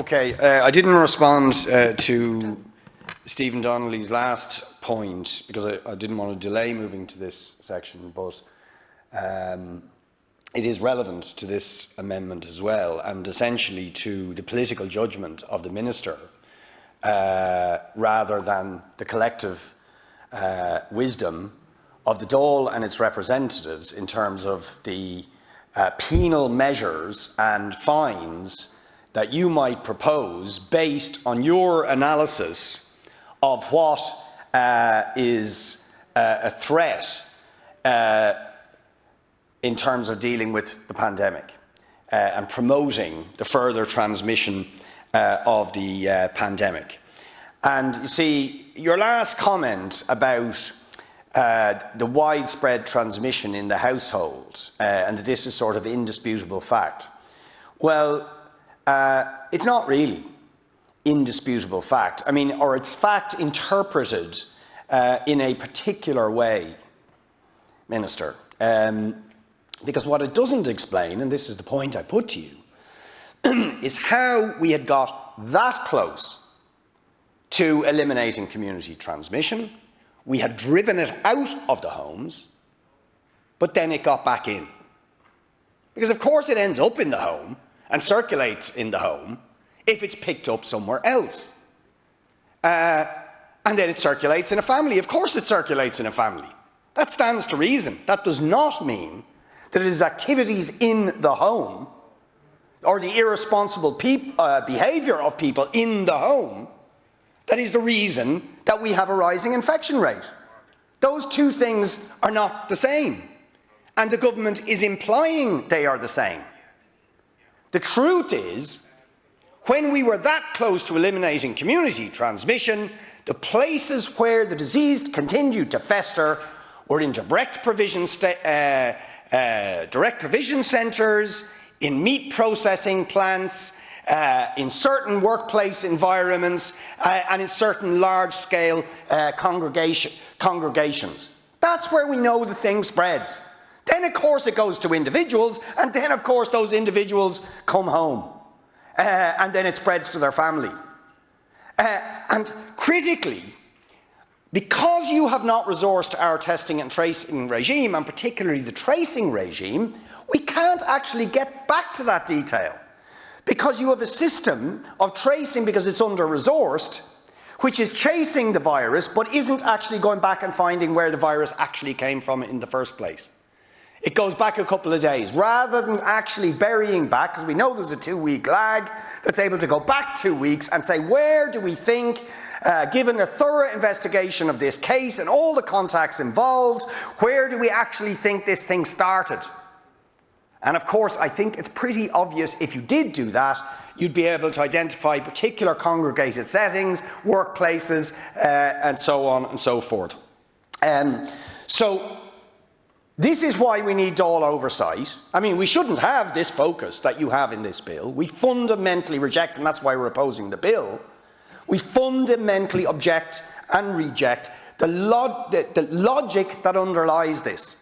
Okay, I didn't respond to Stephen Donnelly's last point because I didn't want to delay moving to this section, but it is relevant to this amendment as well, and essentially to the political judgment of the Minister rather than the collective wisdom of the Dáil and its representatives in terms of the penal measures and fines that you might propose based on your analysis of what is a threat in terms of dealing with the pandemic and promoting the further transmission of the pandemic. And you see, your last comment about the widespread transmission in the household and that this is sort of indisputable fact. Well, it's not really indisputable fact. I mean, or it's fact interpreted in a particular way, Minister. Because what it doesn't explain, and this is the point I put to you, is how we had got that close to eliminating community transmission. We had driven it out of the homes, but then it got back in. Because of course it ends up in the home and circulates in the home if it's picked up somewhere else. And then it circulates in a family. Of course it circulates in a family. That stands to reason. That does not mean that it is activities in the home or the irresponsible behaviour of people in the home that is the reason that we have a rising infection rate. Those two things are not the same, and the government is implying they are the same. The truth is, when we were that close to eliminating community transmission, the places where the disease continued to fester were in direct provision centres, in meat processing plants, in certain workplace environments, and in certain large-scale congregations. That's where we know the thing spreads. Then, of course, it goes to individuals, and then, of course, those individuals come home, and then it spreads to their family. And critically, because you have not resourced our testing and tracing regime, and particularly the tracing regime, we can't actually get back to that detail. Because you have a system of tracing, because it's under-resourced, which is chasing the virus, but isn't actually going back and finding where the virus actually came from in the first place. It goes back a couple of days, rather than actually burying back, because we know there's a 2-week lag, that's able to go back 2 weeks and say, where do we think, given a thorough investigation of this case and all the contacts involved, where do we actually think this thing started? And of course, I think it's pretty obvious if you did do that, you'd be able to identify particular congregated settings, workplaces, and so on and so forth. So this is why we need Dáil oversight. I mean, we shouldn't have this focus that you have in this bill. We fundamentally reject, and that's why we're opposing the bill, we fundamentally object and reject the logic that underlies this,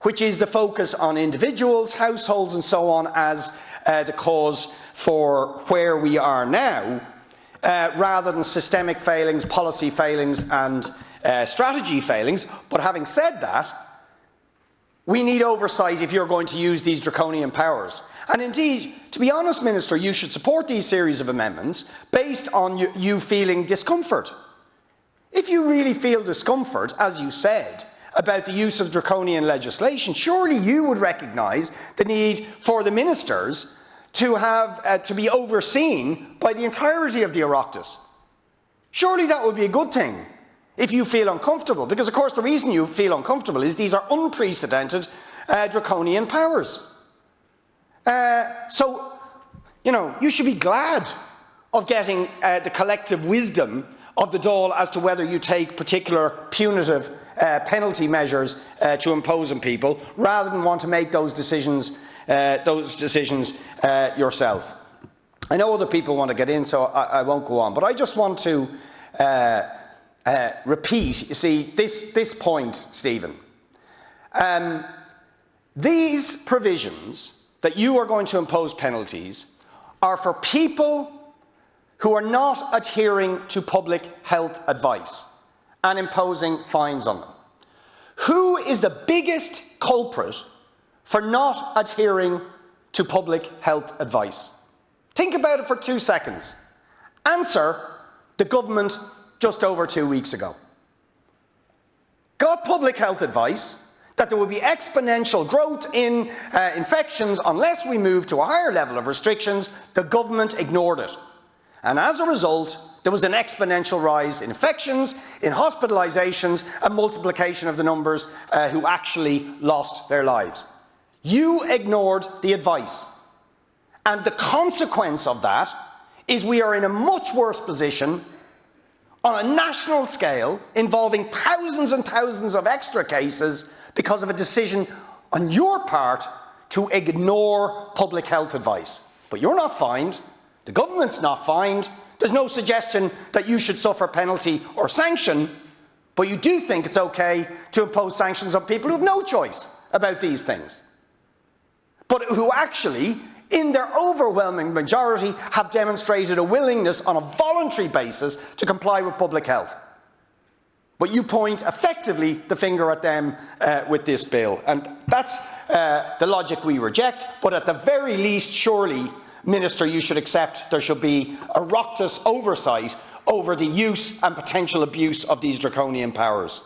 which is the focus on individuals, households and so on as the cause for where we are now, rather than systemic failings, policy failings and strategy failings. But having said that, we need oversight if you're going to use these draconian powers. And indeed, to be honest, Minister, you should support these series of amendments based on you feeling discomfort. If you really feel discomfort, as you said, about the use of draconian legislation, surely you would recognise the need for the ministers to have to be overseen by the entirety of the Oireachtas. Surely that would be a good thing if you feel uncomfortable, because of course the reason you feel uncomfortable is these are unprecedented draconian powers. So, you know, you should be glad of getting the collective wisdom of the Dáil as to whether you take particular punitive penalty measures to impose on people, rather than want to make those decisions yourself. I know other people want to get in, so I won't go on, but I just want to repeat, you see, this point, Stephen. These provisions that you are going to impose penalties are for people who are not adhering to public health advice and imposing fines on them. Who is the biggest culprit for not adhering to public health advice? Think about it for 2 seconds. Answer: the government just over 2 weeks ago. Got public health advice that there will be exponential growth in infections unless we move to a higher level of restrictions. The government ignored it. And as a result, there was an exponential rise in infections, in hospitalisations, and multiplication of the numbers who actually lost their lives. You ignored the advice. And the consequence of that is we are in a much worse position on a national scale, involving thousands and thousands of extra cases because of a decision on your part to ignore public health advice. But you're not fined. The government's not fined. There's no suggestion that you should suffer penalty or sanction, but you do think it's okay to impose sanctions on people who have no choice about these things, but who actually, in their overwhelming majority, have demonstrated a willingness on a voluntary basis to comply with public health. But you point effectively the finger at them with this bill. And that's the logic we reject. But at the very least, surely, Minister, you should accept there should be Oireachtas oversight over the use and potential abuse of these draconian powers.